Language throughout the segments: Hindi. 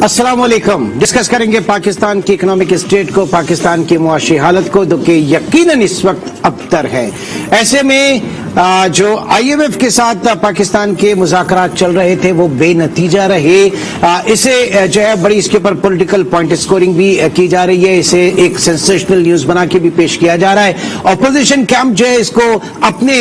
अस्सलामुअलैकुम। डिस्कस करेंगे पाकिस्तान की इकोनॉमिक स्टेट को, पाकिस्तान की मुआशी हालत को, जो कि यकीनन इस वक्त अबतर है। ऐसे में जो IMF के साथ पाकिस्तान के मुज़ाकरात चल रहे थे वो बेनतीजा रहे। इसे जो है बड़ी इसके ऊपर पॉलिटिकल पॉइंट स्कोरिंग भी की जा रही है। इसे एक सेंसेशनल न्यूज बना के भी पेश किया जा रहा है। ऑपोजिशन कैंप जो है इसको अपने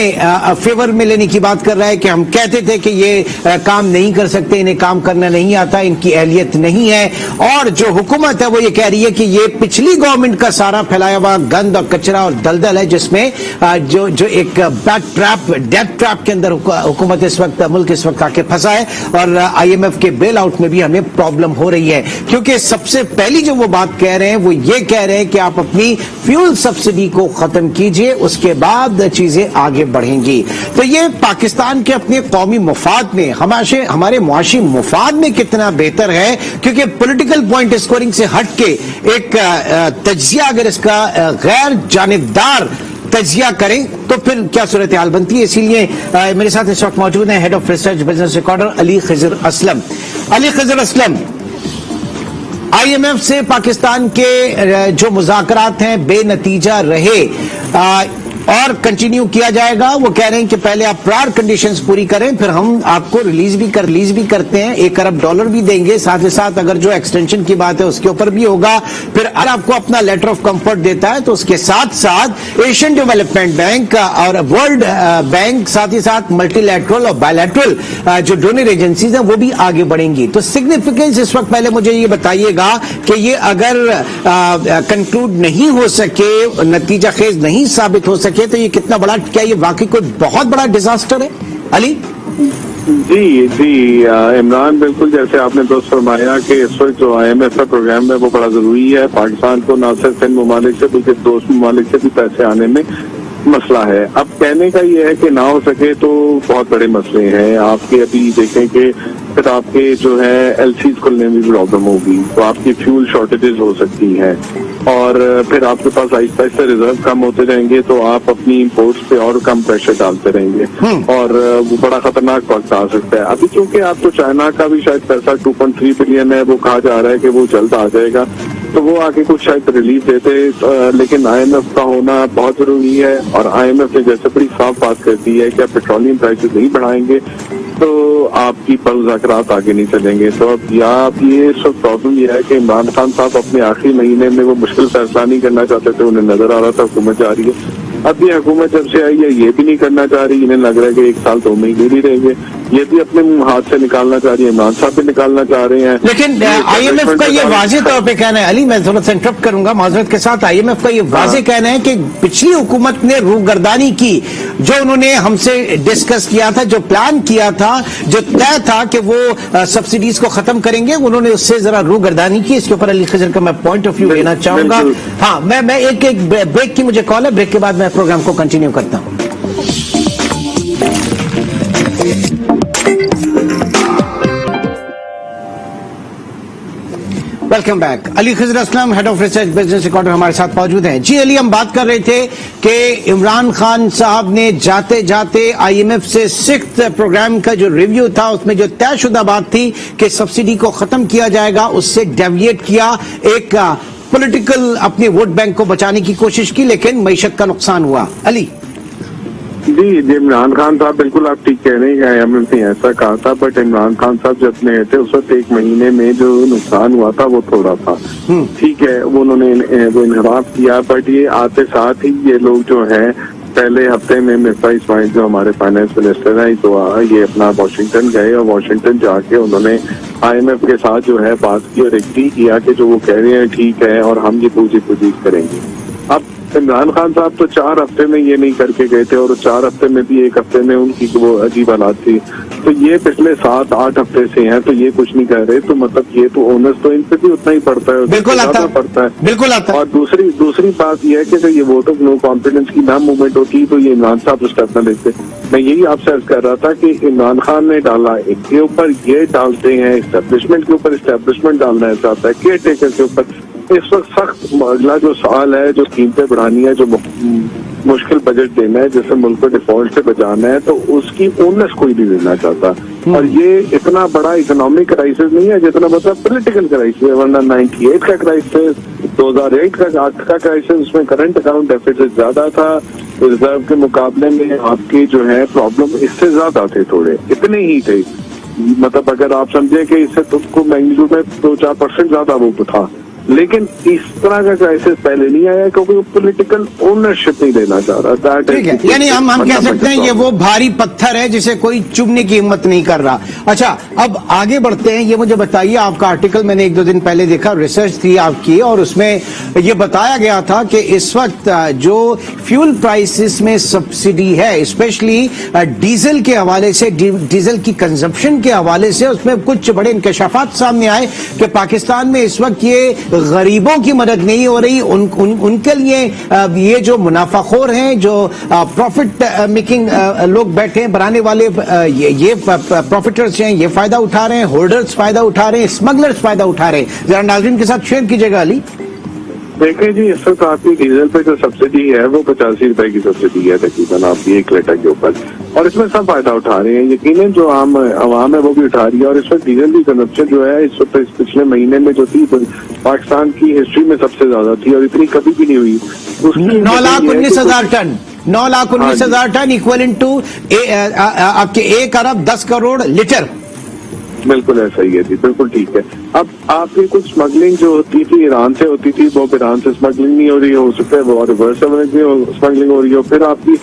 फेवर में लेने की बात कर रहा है कि हम कहते थे कि ये काम नहीं कर सकते, इन्हें काम करना नहीं आता, इनकी अहलियत नहीं है। और जो हुकूमत है वो ये कह रही है कि ये पिछली गवर्नमेंट का सारा फैलाया हुआ गंद और कचरा और दलदल है, जिसमें जो एक डेथ ट्रैप के अंदर हुकूमत इस वक्त, मुल्क इस वक्त आके फंसा है। और IMF के बेल आउट में भी हमें प्रॉब्लम हो रही है, क्योंकि सबसे पहली जो वो बात कह रहे हैं वो ये कह रहे हैं कि आप अपनी फ्यूल सब्सिडी को खत्म कीजिए, उसके बाद चीजें आगे बढ़ेंगी। तो ये पाकिस्तान के अपने कौमी मुफाद में, हमारे मुआशी मुफाद में कितना बेहतर है, क्योंकि पॉलिटिकल पॉइंट स्कोरिंग से हट के एक तज्जिया अगर इसका गैर जानिबदार तजिया करें तो फिर क्या सूरत हाल बनती है। इसीलिए मेरे साथ इस वक्त मौजूद है head of research Business Recorder Ali Khizar Aslam. Ali Khizar Aslam, IMF से पाकिस्तान के जो मुज़ाकरात हैं बेनतीजा रहे और कंटिन्यू किया जाएगा। वो कह रहे हैं कि पहले आप प्रायर कंडीशंस पूरी करें, फिर हम आपको रिलीज भी करते हैं, $1 अरब भी देंगे, साथ ही साथ अगर जो एक्सटेंशन की बात है उसके ऊपर भी होगा। फिर अगर आपको अपना लेटर ऑफ कंफर्ट देता है तो उसके साथ साथ एशियन डेवलपमेंट बैंक और वर्ल्ड बैंक, साथ ही साथ मल्टीलैटरल और बायलैटरल जो डोनर एजेंसीज हैं वो भी आगे बढ़ेंगी। तो सिग्निफिकेंस इस वक्त पहले मुझे ये बताइएगा कि ये अगर कंक्लूड नहीं हो सके, नतीजा खेज नहीं साबित हो सके, तो ये कितना बड़ा, क्या ये वाकई कोई बहुत बड़ा डिजास्टर है अली? जी इमरान, बिल्कुल जैसे आपने दोस्त फरमाया कि इस वक्त जो IMF का प्रोग्राम है वो बड़ा जरूरी है। पाकिस्तान को न सिर्फ इन ममालिक से बल्कि दोस्त ममालिक से भी पैसे आने में मसला है। अब कहने का ये है कि ना हो सके तो बहुत बड़े मसले हैं। आपके अभी देखें कि फिर आपके जो है LCs खुलने में भी प्रॉब्लम होगी, तो आपकी फ्यूल शॉर्टेजेस हो सकती हैं, और फिर आपके पास आहिस्ता आहिस्ता रिजर्व कम होते जाएंगे तो आप अपनी इम्पोर्ट्स पे और कम प्रेशर डालते रहेंगे और वो बड़ा खतरनाक वक्त आ सकता है। अभी चूंकि आप तो चाइना का भी शायद पैसा 2.3 बिलियन है, वो कहा जा रहा है कि वो जल्द आ जाएगा, तो वो आके कुछ शायद रिलीफ देते, लेकिन IMF का होना बहुत जरूरी है। और IMF ने जैसे बड़ी साफ बात कर दी है कि आप पेट्रोलियम प्राइसेस नहीं बढ़ाएंगे तो आपकी मुज़ाकरात आगे नहीं चलेंगे। तो अब ये सब प्रॉब्लम यह है कि इमरान खान साहब अपने आखिरी महीने में वो मुश्किल फैसला नहीं करना चाहते थे, उन्हें नजर आ रहा था हुकूमत जा रही है। अब ये हुकूमत जब से आई है ये भी नहीं करना चाह रही, इन्हें लग रहा है कि 1 साल 2 महीने भी रहेंगे, ये भी अपने हाथ से निकालना चाह रही है, इमरान साहब भी निकालना चाह रहे हैं। लेकिन IMF का ये वाज़ेह तौर पे कहना है, अली मैं थोड़ा सा इंटरप्ट करूंगा माजरत के साथ, IMF का ये वाज़ेह कहना है कि पिछली हुकूमत ने रूगर्दानी की, जो उन्होंने हमसे डिस्कस किया था, जो प्लान किया था, जो तय था कि वो सब्सिडीज को खत्म करेंगे, उन्होंने उससे जरा रूगर्दानी की। इसके ऊपर अली खिजर का मैं पॉइंट ऑफ व्यू लेना चाहूंगा। हाँ, मैं एक ब्रेक की मुझे कॉल है, ब्रेक के बाद मैं प्रोग्राम को कंटिन्यू करता हूं। Welcome back. Ali Khizar Aslam, head of research Business Recorder हमारे साथ मौजूद हैं। जी अली, हम बात कर रहे थे कि इमरान खान साहब ने जाते जाते IMF से 6th प्रोग्राम का जो रिव्यू था उसमें जो तयशुदा बात थी कि सब्सिडी को खत्म किया जाएगा, उससे डेविएट किया, एक पॉलिटिकल अपने वोट बैंक को बचाने की कोशिश की, लेकिन मईशत का नुकसान हुआ। अली जी इमरान खान साहब बिल्कुल आप ठीक कह रहे हैं, IMF ने ऐसा कहा था, बट इमरान खान साहब जब गए थे उस वक्त 1 महीने में जो नुकसान हुआ था वो थोड़ा था, ठीक है, वो उन्होंने वो इन्हराफ किया। बट ये आते साथ ही ये लोग जो है पहले हफ्ते में मिर्जा इस्माइल जो हमारे फाइनेंस मिनिस्टर हैं तो ये अपना वाशिंगटन गए और वाशिंगटन जाके उन्होंने IMF के साथ जो है बात की और एग्री किया कि जो वो कह रहे हैं ठीक है और हम ये पूजी करेंगे। अब इमरान खान साहब तो 4 हफ्ते में ये नहीं करके गए थे, और 4 हफ्ते में भी 1 हफ्ते में उनकी वो अजीब हालात थी, तो ये पिछले 7-8 हफ्ते से हैं तो ये कुछ नहीं कर रहे, तो मतलब ये तो ओनर्स तो इन पे भी उतना ही पड़ता है, बिल्कुल आता पड़ता है, बिल्कुल आता। और दूसरी बात यह है कि ये वोट ऑफ नो कॉन्फिडेंस की ना मूवमेंट होती तो ये इमरान साहब स्टेप न लेते। मैं यही आपसे अर्ज कर रहा था कि इमरान खान ने डाला इनके ऊपर, ये डालते हैं एस्टेब्लिशमेंट के ऊपर, एस्टेब्लिशमेंट डालना चाहता है केयर टेकर के ऊपर। इस वक्त सख्त अगला जो सवाल है, जो कीमतें बढ़ानी है, जो मुश्किल बजट देना है, जिससे मुल्क को डिफॉल्ट से बचाना है, तो उसकी ओनर्स कोई नहीं देना चाहता। और ये इतना बड़ा इकोनॉमिक क्राइसिस नहीं है जितना बड़ा पॉलिटिकल क्राइसिस है, वरना 98 का क्राइसिस, 2008 का 8 का क्राइसिस, उसमें करंट अकाउंट डेफिसिट ज्यादा था, रिजर्व के मुकाबले में आपकी जो है प्रॉब्लम इससे ज्यादा थे, थोड़े इतने ही थे, मतलब अगर आप समझे कि इससे तुमको मैग्नीट्यूड में 2-4% ज्यादा वो था, लेकिन इस तरह का क्राइसिस पहले नहीं आया क्योंकि वो पॉलिटिकल ओनरशिप नहीं देना चाह रहा। ठीक है, यानी हम कह सकते हैं ये वो भारी पत्थर है जिसे कोई चुभने की हिम्मत नहीं कर रहा। अच्छा, अब आगे बढ़ते हैं। ये मुझे बताइए, आपका आर्टिकल मैंने 1-2 दिन पहले देखा, रिसर्च थी आपकी, और उसमें ये बताया गया था कि इस वक्त जो फ्यूल प्राइसेस में सब्सिडी है, स्पेशली डीजल के हवाले से, डीजल की कंजप्शन के हवाले से, उसमें कुछ बड़े इंकशाफात सामने आए कि पाकिस्तान में इस वक्त ये गरीबों की मदद नहीं हो रही, उनके लिए ये जो मुनाफाखोर हैं, जो प्रॉफिट मेकिंग लोग बैठे हैं, बनाने वाले, ये प्रॉफिटर्स हैं, ये फायदा उठा रहे हैं, होल्डर्स फायदा उठा रहे हैं, स्मगलर्स फायदा उठा रहे हैं। जरा नाज़रीन के साथ शेयर कीजिएगा। अली देखें जी, इस वक्त आपकी डीजल पे जो सब्सिडी है वो 85 रुपए की सब्सिडी है तकरीबन आपकी 1 लीटर के ऊपर, और इसमें सब फायदा उठा रहे हैं, यकीनन जो आम आवाम है वो भी उठा रही है। और इस वक्त डीजल की कंजप्शन जो है इस वक्त पिछले महीने में जो थी पाकिस्तान की हिस्ट्री में सबसे ज्यादा थी, और इतनी कभी भी नहीं हुई। 9,19,000 टन, 9,19,000 टन इक्वल टू आपके 1 अरब 10 करोड़ लीटर। बिल्कुल ऐसा ही है जी, बिल्कुल ठीक है। अब आपकी कुछ स्मगलिंग जो होती थी ईरान से होती थी, वो ईरान से स्मगलिंग नहीं हो सकता है, वो रिवर्स स्मगलिंग हो रही हो, फिर आपकी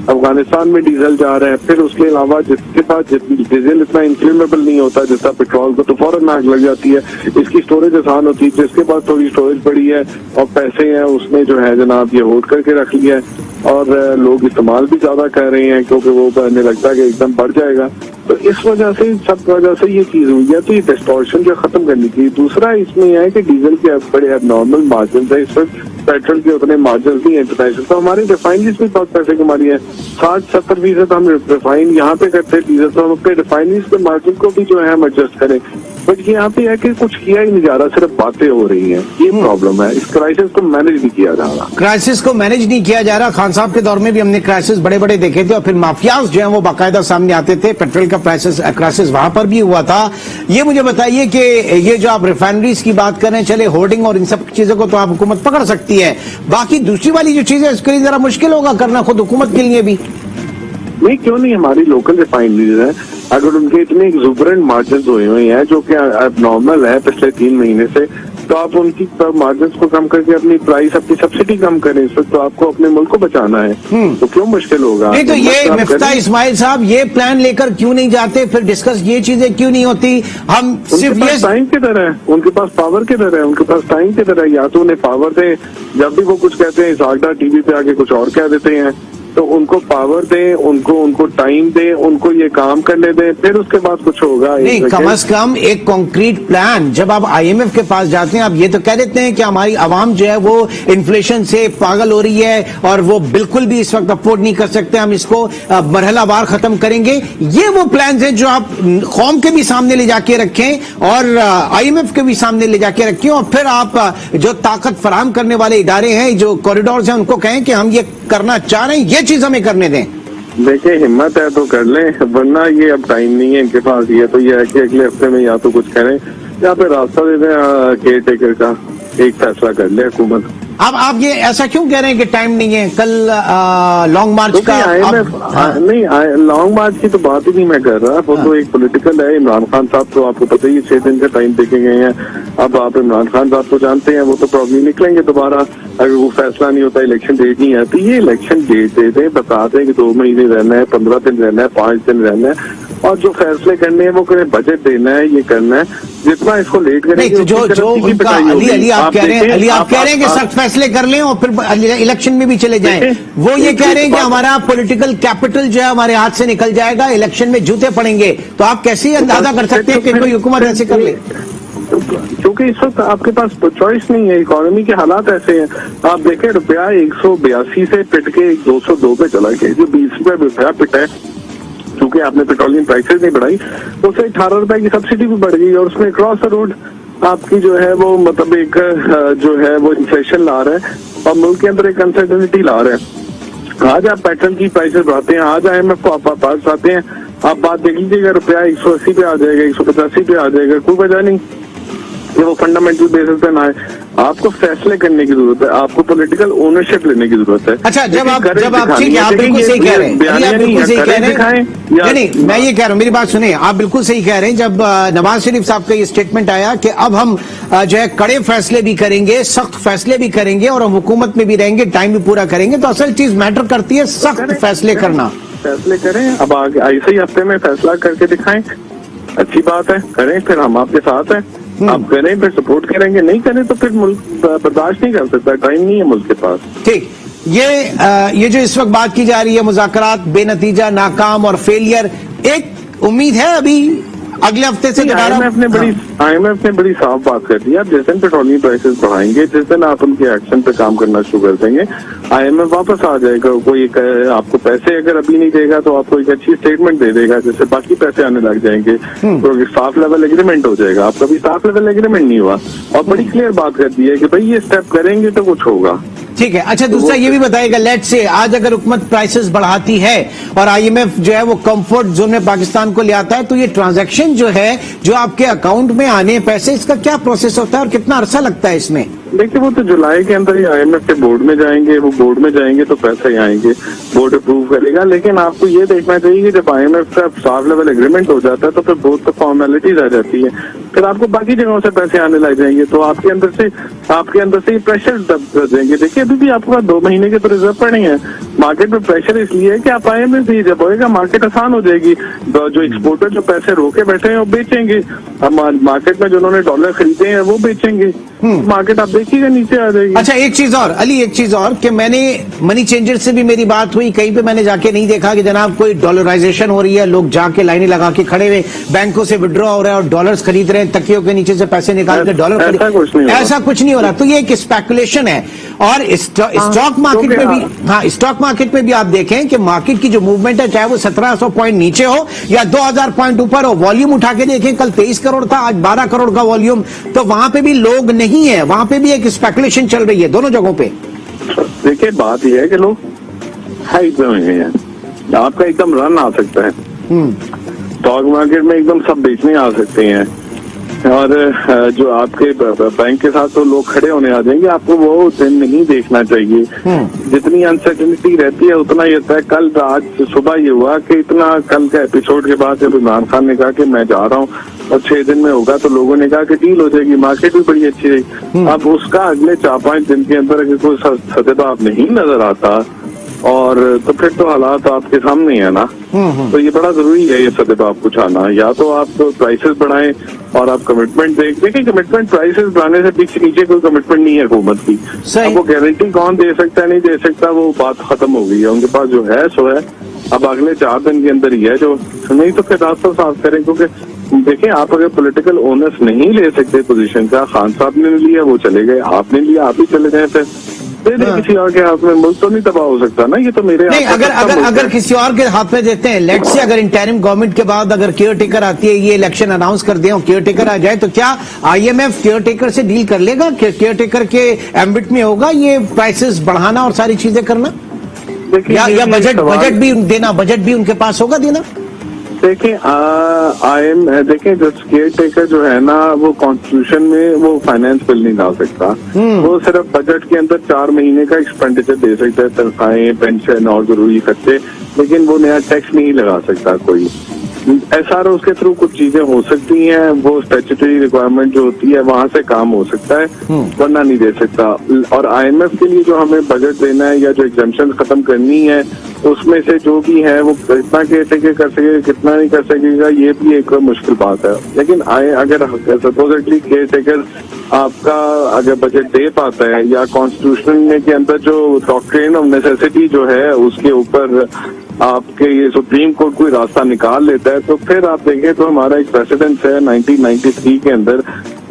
अफगानिस्तान में डीजल जा रहा है, फिर उसके अलावा जिसके पास डीजल इतना इंफ्लेमेबल नहीं होता जितना पेट्रोल को, तो फौरन आग लग जाती है। इसकी स्टोरेज आसान होती है, जिसके पास थोड़ी स्टोरेज पड़ी है और पैसे हैं, उसने जो है जनाब ये होल्ड करके रख लिया है, और लोग इस्तेमाल भी ज्यादा कर रहे हैं क्योंकि वो कहने लगता है कि एकदम बढ़ जाएगा। तो इस वजह से, सब वजह से ये चीज हुई है, तो ये डिस्टॉर्शन जो खत्म करनी चाहिए। दूसरा इसमें यह है कि डीजल के बड़े एबनॉर्मल मार्जिन है इस वक्त, पेट्रोल के उतने मार्जिन नहीं है इंटरनेशनल, तो हमारी रिफाइनरीज भी बहुत पैसे कमा रही है। 60-70% हम रिफाइन यहाँ पे करते हैं डीजल, तो हम अपने रिफाइनरीज के मार्जिन को भी जो है हम एडजस्ट करें। बट ये यहाँ पे है कि कुछ किया ही नहीं जा रहा, सिर्फ बातें हो रही हैं, ये प्रॉब्लम है। इस क्राइसिस को मैनेज नहीं किया जा रहा, क्राइसिस को मैनेज नहीं किया जा रहा। खान साहब के दौर में भी हमने क्राइसिस बड़े बड़े देखे थे, और फिर माफियाज जो है वो बाकायदा सामने आते थे, पेट्रोल का क्राइसिस वहां पर भी हुआ था। ये मुझे बताइए कि ये जो आप रिफाइनरीज की बात कर रहे हैं, चले होर्डिंग और इन सब चीजों को तो आप हुकूमत पकड़ सकती है, बाकी दूसरी वाली जो चीजें उसके लिए जरा मुश्किल होगा करना खुद हुकूमत के लिए भी। नहीं, क्यों नहीं, हमारी लोकल रिफाइनरीज है, अगर उनके इतने एक्सूबरेंट मार्जिन हुए हैं जो कि एबनॉर्मल है पिछले 3 महीने से, तो आप उनकी मार्जिन को कम करके अपनी प्राइस, अपनी सब्सिडी कम करें। इस वक्त तो आपको अपने मुल्क को बचाना है, तो क्यों मुश्किल होगा? नहीं, तो ये मिफ्ता इस्माइल साहब ये प्लान लेकर क्यों नहीं जाते, फिर डिस्कस ये चीजें क्यों नहीं होती? हम सिर्फ ये टाइम किधर है, उनके पास पावर किधर है, उनके पास टाइम किधर है? या तो उन्हें पावर दें, जब भी वो कुछ कहते हैं सागडा टीवी पे आके कुछ और कह देते हैं, तो उनको पावर दें, उनको टाइम दें, उनको ये काम करने दें, फिर उसके बाद कुछ होगा। नहीं, कम से कम एक कॉन्क्रीट प्लान। जब आप IMF के पास जाते हैं, आप ये तो कह देते हैं कि हमारी आवाम जो है वो इन्फ्लेशन से पागल हो रही है और वो बिल्कुल भी इस वक्त अफोर्ड नहीं कर सकते, हम इसको मरहलावार खत्म करेंगे। ये वो प्लान है जो आप कौम के भी सामने ले जाके रखें और IMF के भी सामने ले जाके रखें, और फिर आप जो ताकत फराहम करने वाले इदारे हैं, जो कॉरिडोर्स हैं, उनको कहें कि हम ये करना चाह रहे हैं, ये चीज हमें करने दें। देखिए, हिम्मत है तो कर लें, वरना ये अब टाइम नहीं है इनके पास। ये तो ये है कि अगले हफ्ते में या तो कुछ करें या फिर रास्ता दे दें, केयर टेकर का एक फैसला कर ले हुकूमत। अब आप ये ऐसा क्यों कह रहे हैं कि टाइम नहीं है? कल लॉन्ग मार्च का नहीं, लॉन्ग मार्च की तो बात ही नहीं मैं कर रहा, वो तो एक पॉलिटिकल है। इमरान खान साहब तो आपको पता ही 6 दिन का टाइम देके गए हैं। अब आप इमरान खान साहब को जानते हैं, वो तो प्रॉब्लम निकलेंगे दोबारा अगर वो फैसला नहीं होता, इलेक्शन डेट नहीं आती। ये इलेक्शन डेट दे दें, बता दें कि 2 महीने रहना है, 15 दिन रहना है, 5 दिन रहना है, और जो फैसले करने हैं वो करें, बजट देना है, ये करना है। जितना इसको लेट करेंगे, जो उनका अली आप कह रहे हैं कि सख्त फैसले कर लें और फिर इलेक्शन में भी चले जाएं। वो ये कह रहे हैं कि हमारा पॉलिटिकल कैपिटल जो है हमारे हाथ से निकल जाएगा, इलेक्शन में जूते पड़ेंगे। तो आप कैसे अंदाजा कर सकते हैं कि कोई हुकूमत ऐसे कर ले? क्योंकि इस वक्त आपके पास चॉइस नहीं है, इकोनॉमी के हालात ऐसे हैं। आप देखें, रुपया 182 से पिट के 202 पे चला गया, जो 20 रुपये रुपया पिटा है, क्योंकि आपने पेट्रोलियम प्राइसेस नहीं बढ़ाई, उससे 18 रुपए की सब्सिडी भी बढ़ गई, और उसमें क्रॉस द रोड आपकी जो है वो मतलब एक जो है वो इन्फ्लेशन ला रहा है और मुल्क के अंदर एक अनसर्टेनिटी ला रहा है। आज आप पेट्रोल की प्राइसेस बढ़ाते हैं, आज IMF को आप पास आते हैं, आप बात देख लीजिएगा, रुपया 180 पे आ जाएगा, 185 पे आ जाएगा, कोई वजह नहीं कि वो फंडामेंटल बेसिस पे ना है। आपको फैसले करने की जरूरत है, आपको पॉलिटिकल ओनरशिप लेने की जरूरत है। अच्छा, जब आप ठीक है, आप बिल्कुल सही कह रहे हैं, आप बिल्कुल सही कह रहे हैं। नहीं, मैं ये कह रहा हूँ, मेरी बात सुनिए, आप बिल्कुल सही कह रहे हैं। जब नवाज शरीफ साहब का ये स्टेटमेंट आया कि अब हम जो है कड़े फैसले भी करेंगे, सख्त फैसले भी करेंगे और हम हुकूमत में भी रहेंगे, टाइम भी पूरा करेंगे, तो असल चीज मैटर करती है सख्त फैसले करना। फैसले करें, अब आगे ऐसे ही हफ्ते में फैसला करके दिखाएं, अच्छी बात है, करें, फिर हम आपके साथ हैं। आप करें, फिर सपोर्ट करेंगे, नहीं करें तो फिर मुल्क बर्दाश्त नहीं कर सकता, टाइम नहीं है मुल्क के पास। ठीक, ये जो इस वक्त बात की जा रही है, मुज़ाकरात बेनतीजा, नाकाम और फेलियर, एक उम्मीद है अभी अगले हफ्ते से दोबारा? IMF ने बड़ी साफ बात कर दी है। आप जिस दिन पेट्रोलियम प्राइसेस बढ़ाएंगे, जिस दिन आप उनके एक्शन पे काम करना शुरू कर देंगे, IMF वापस आ जाएगा। कोई आपको पैसे अगर अभी नहीं देगा तो आपको एक अच्छी स्टेटमेंट दे देगा, जिससे बाकी पैसे आने लग जाएंगे, तो साफ लेवल एग्रीमेंट हो जाएगा। आपका भी साफ लेवल एग्रीमेंट नहीं हुआ और बड़ी क्लियर बात कर दी है कि भाई ये स्टेप करेंगे तो कुछ होगा। ठीक है। अच्छा, दूसरा ये भी बताइएगा, लेट से आज अगर हुकूमत प्राइसेस बढ़ाती है और IMF जो है वो कंफर्ट जोन में पाकिस्तान को ले आता है, तो ये ट्रांजैक्शन जो है, जो आपके अकाउंट में आने पैसे, इसका क्या प्रोसेस होता है और कितना अरसा लगता है इसमें? देखिए, वो तो जुलाई के अंदर ही IMF के बोर्ड में जाएंगे, वो बोर्ड में जाएंगे तो पैसे ही आएंगे, बोर्ड अप्रूव करेगा। लेकिन आपको ये देखना चाहिए कि जब IMF का साफ लेवल एग्रीमेंट हो जाता है तो फिर बहुत तो फॉर्मेलिटीज आ जाती है, फिर आपको बाकी जगहों से पैसे आने लग जाएंगे, तो आपके अंदर से प्रेशर दब जाएंगे। देखिए, अभी भी आपके पास 2 महीने के तो रिजर्व पड़े हैं। मार्केट में प्रेशर इसलिए है कि आप IMF से जब होएगा मार्केट आसान हो जाएगी, जो एक्सपोर्टर जो पैसे रोके बैठे हैं वो बेचेंगे, अब मार्केट में जिन्होंने डॉलर खरीदे हैं वो बेचेंगे, मार्केट आप देखिएगा नीचे आ जाएगी। अच्छा, एक चीज और अली, एक चीज और कि मैंने मनी चेंजर से भी मेरी बात हुई, कहीं पे मैंने जाके नहीं देखा कि जनाब कोई डॉलराइजेशन हो रही है, लोग जाके लाइनें लगा के खड़े हुए बैंकों से विड्रॉ हो रहा है और डॉलर्स खरीद रहे हैं, तकियों के नीचे से पैसे निकाल के डॉलर खरीद, ऐसा कुछ नहीं हो रहा। तो ये एक स्पेकुलेशन है। और स्टॉक मार्केट में भी, हाँ, स्टॉक मार्केट में भी आप देखें कि मार्केट की जो मूवमेंट है, चाहे वो 1700 पॉइंट नीचे हो या 2000 पॉइंट ऊपर हो, वॉल्यूम उठा के देखें, कल 23 करोड़ था, आज 12 करोड़ का वॉल्यूम, तो वहां पे भी लोग नहीं है, वहां पे भी एक स्पेकुलेशन चल रही है दोनों जगहों पे। देखिए, बात यह है कि लोग हाइप में हैं, आपका एकदम रन आ सकता है, स्टॉक मार्केट में एकदम सब बेचने आ सकते हैं, और जो आपके बैंक के साथ तो लोग खड़े होने आ जाएंगे। आपको वो दिन नहीं देखना चाहिए। जितनी अनसर्टेनिटी रहती है उतना ही होता है। कल आज सुबह ये हुआ कि इतना, कल का एपिसोड के बाद जब इमरान खान ने कहा कि मैं जा रहा हूँ और 6 दिन में होगा, तो लोगों ने कहा कि डील हो जाएगी, मार्केट भी बड़ी अच्छी रही। अब उसका अगले 4-5 दिन के अंदर अगर कोई सदेबाब नहीं नजर आता और तो फिर तो हालात आपके सामने है ना। तो ये बड़ा जरूरी है ये सदेबाब कुछ आना। या तो आप प्राइसेस बढ़ाएं और आप कमिटमेंट देखिए, कमिटमेंट प्राइसेस बढ़ाने से पीछे नीचे कोई कमिटमेंट नहीं है हुकूमत की। अब वो गारंटी कौन दे सकता है, नहीं दे सकता, वो बात खत्म हो गई है। उनके पास जो है सो है, अब अगले 4 दिन के अंदर ही है, जो नहीं तो फिर रास्ता साफ करें। क्योंकि देखिए, आप अगर पॉलिटिकल ओनर्स नहीं ले सकते पोजीशन का, खान साहब ने लिया वो चले गए, आपने लिया आप ही चले गए, फिर किसी और के हाथ में मुल्क तो नहीं तबाह हो सकता ना। ये तो मेरे नहीं, अगर किसी और के हाथ में देते हैं, लेट से अगर इंटरिम गवर्नमेंट के बाद अगर केयर टेकर आती है, ये इलेक्शन अनाउंस कर दिया और केयर टेकर आ जाए, तो क्या IMF केयर टेकर से डील कर लेगा? केयर टेकर के एम्बिट में होगा ये प्राइसेस बढ़ाना और सारी चीजें करना, या बजट भी देना, बजट भी उनके पास होगा देना? देखिए जो केयर टेकर जो है ना, वो कॉन्स्टिट्यूशन में वो फाइनेंस बिल नहीं ला सकता। वो सिर्फ बजट के अंदर 4 महीने का एक्सपेंडिचर दे सकता है, तनख्वाहें, पेंशन और जरूरी खर्चे, लेकिन वो नया टैक्स नहीं लगा सकता कोई। SRO के थ्रू कुछ चीजें हो सकती हैं, वो स्टैट्यूटरी रिक्वायरमेंट जो होती है वहां से काम हो सकता है, वरना नहीं दे सकता। और IMF के लिए जो हमें बजट देना है या जो एग्जम्पशन खत्म करनी है, उसमें से जो भी है वो कितना केयर टेकर कर सकेगा, कितना नहीं कर सकेगा, ये भी एक मुश्किल बात है। लेकिन अगर सपोजिटली केयर टेकर आपका अगर बजट दे पाता है, या कॉन्स्टिट्यूशन के अंदर जो डॉक्ट्रिन ऑफ नेसेसिटी जो है उसके ऊपर आपके ये सुप्रीम कोर्ट कोई रास्ता निकाल लेता है, तो फिर आप देखें तो हमारा एक प्रेसिडेंस है 1993 के अंदर,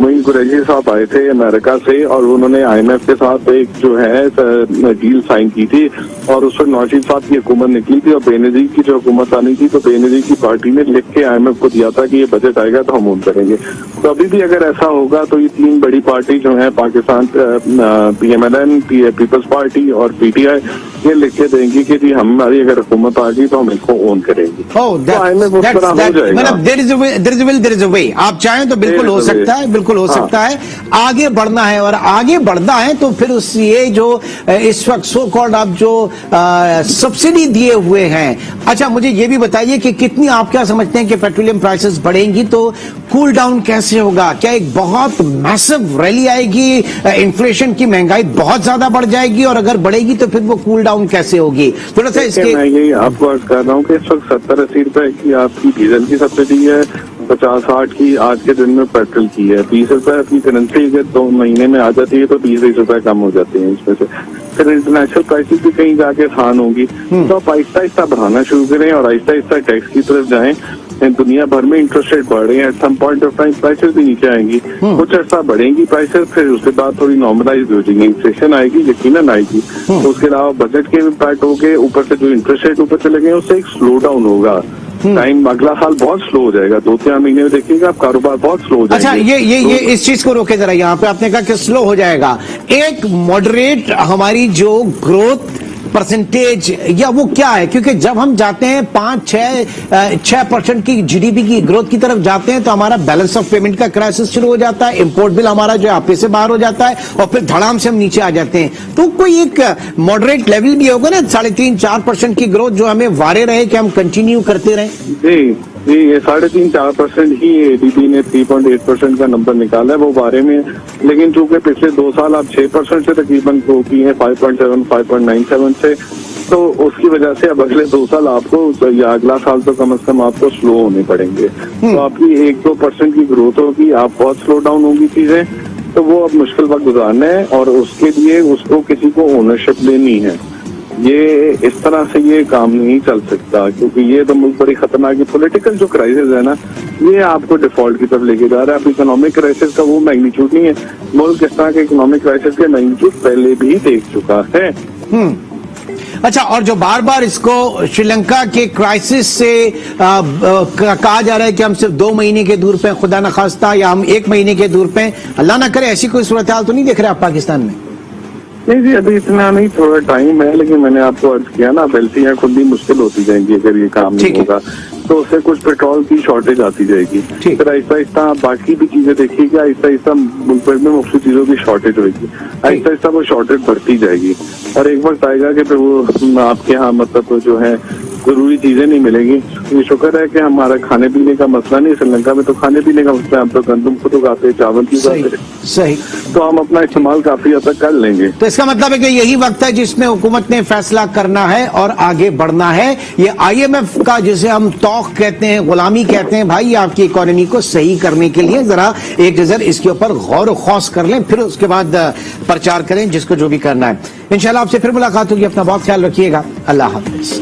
मोइन कुरैशी साहब आए थे अमेरिका से और उन्होंने IMF के साथ एक जो है डील साइन की थी और उस पर नवाज साहब की हुकूमत निकली थी और बेनजीर की जो हुकूमत आनी थी तो बेनजीर की पार्टी ने लिख के IMF को दिया था कि ये बजट आएगा तो हम करेंगे। तो अभी भी अगर ऐसा होगा तो ये तीन बड़ी पार्टी जो है पाकिस्तान PMLN, पीपल्स पार्टी और PTI ये लिख के देंगी कि जी हमारी अगर हुकूमत आ गई तो हम इसको ओन करेंगे। मतलब देयर इज अ वे। आप चाहें तो बिल्कुल हो सकता है, बिल्कुल हो सकता है। आगे बढ़ना है और आगे बढ़ना है तो फिर उस ये जो इस वक्त सो कॉल्ड आप जो सब्सिडी दिए हुए हैं, अच्छा मुझे ये भी बताइए कि कितनी आप क्या समझते हैं कि पेट्रोलियम प्राइसेस बढ़ेंगी तो कूल डाउन कैसे होगा? क्या एक बहुत मैसिव रैली आएगी, इन्फ्लेशन की महंगाई बहुत ज्यादा बढ़ जाएगी और अगर बढ़ेगी तो फिर वो कूल डाउन कैसे होगी? थोड़ा सा इसके मैं यही आपको अर्ज कर रहा हूँ कि इस वक्त 70-80 रुपए की आपकी डीजल की सब्सिडी है, 50-60 की आज के दिन में पेट्रोल की है, 20 रुपए अपनी करेंसी अगर 2 महीने में आ जाती है तो 20-20 रुपए कम हो जाते हैं इसमें से। फिर इंटरनेशनल प्राइसेस भी कहीं जाके आसान होंगी तो आप आहिस्ता आहिस्ता बढ़ाना शुरू करें और आहिस्ता आहिस्ता टैक्स की तरफ जाएं। दुनिया भर में इंटरेस्ट रेट बढ़ रहे हैं, at some point of time prices भी नीचे आएंगी, कुछ अर्सा बढ़ेंगी प्राइसेस, फिर उसके बाद थोड़ी नॉर्मलाइज हो जाएंगी, इन्फ्लेशन आएगी, यकीनन आएगी। तो उसके अलावा बजट के इम्पैक्ट हो गए, ऊपर से जो इंटरेस्ट रेट ऊपर चले गए उससे एक स्लो डाउन होगा। टाइम अगला साल बहुत स्लो हो जाएगा, 2-3 महीने में देखिएगा आप कारोबार बहुत स्लो हो जाएगा। अच्छा ये इस चीज को रोके जरा, यहाँ पे आपने कहा कि स्लो हो जाएगा। एक मॉडरेट हमारी जो ग्रोथ परसेंटेज या वो क्या है? क्योंकि जब हम जाते हैं 5-6% की GDP की ग्रोथ की तरफ जाते हैं तो हमारा बैलेंस ऑफ पेमेंट का क्राइसिस शुरू हो जाता है, इंपोर्ट बिल हमारा जो आपे से बाहर हो जाता है और फिर धड़ाम से हम नीचे आ जाते हैं। तो कोई एक मॉडरेट लेवल भी होगा ना, 3.5-4% की ग्रोथ जो हमें वारे रहे कि हम कंटिन्यू करते रहे। जी ये 3.5-4% ही ADB ने 3.8% का नंबर निकाला है वो बारे में, लेकिन चूंकि पिछले 2 साल आप 6% से तकरीबन ग्रो की है, 5.7, 5.97 से, तो उसकी वजह से अब अगले 2 साल आपको या अगला साल तो कम से कम आपको स्लो होने पड़ेंगे। तो आपकी 1-2% की ग्रोथ होगी, आप बहुत स्लो डाउन होंगी चीजें, तो वो अब मुश्किल वक्त गुजारना है और उसके लिए उसको किसी को ओनरशिप लेनी है। ये इस तरह से ये काम नहीं चल सकता क्योंकि ये तो मुल्क बड़ी खतरनाक है। पॉलिटिकल जो क्राइसिस है ना ये आपको डिफॉल्ट की तरफ लेके जा रहा है। अब इकोनॉमिक क्राइसिस का वो मैग्नीट्यूड नहीं है, मुल्क इस तरह के इकोनॉमिक क्राइसिस के मैग्नीट्यूड पहले भी देख चुका है। अच्छा, और जो बार बार इसको श्रीलंका के क्राइसिस से कहा जा रहा है कि हम सिर्फ 2 महीने के दूर पे खुदा न खास्ता या हम 1 महीने के दूर पे, अल्लाह ना करे ऐसी कोई सूरत हाल तो नहीं देख रहे आप पाकिस्तान में? नहीं जी अभी इतना नहीं, थोड़ा टाइम है, लेकिन मैंने आपको अर्ज किया ना बेल्टियां खुद भी मुश्किल होती जाएंगी अगर ये काम नहीं होगा तो उससे कुछ पेट्रोल की शॉर्टेज आती जाएगी। फिर आहिस्ता आहिस्ता बाकी भी चीजें देखिएगा, आहिस्ता आहिस्ता मुल्क भर में मुख्तलिफ चीजों की शॉर्टेज होगी, आहिस्ता आहिस्ता वो शॉर्टेज बढ़ती जाएगी और एक वक्त आएगा कि फिर वो आपके यहाँ मतलब जो है जरूरी चीजें नहीं मिलेंगी। ये शुक्र है कि हमारा खाने पीने का मसला नहीं, श्रीलंका में तो खाने पीने का मसला है, हम तो गंदम खुद उगाते हैं, चावल की उगाते हैं, सही, तो हम अपना इस्तेमाल काफी हद तक कर लेंगे। तो इसका मतलब है कि यही वक्त है जिसमें हुकूमत ने फैसला करना है और आगे बढ़ना है। ये IMF का जिसे हम तौक कहते हैं, गुलामी कहते हैं, भाई आपकी इकोनॉमी को सही करने के लिए जरा एक नजर इसके ऊपर गौर व खौस कर लें, फिर उसके बाद प्रचार करें जिसको जो भी करना है। इंशाल्लाह आपसे फिर मुलाकात होगी, अपना बहुत ख्याल रखिएगा, अल्लाह हाफिज।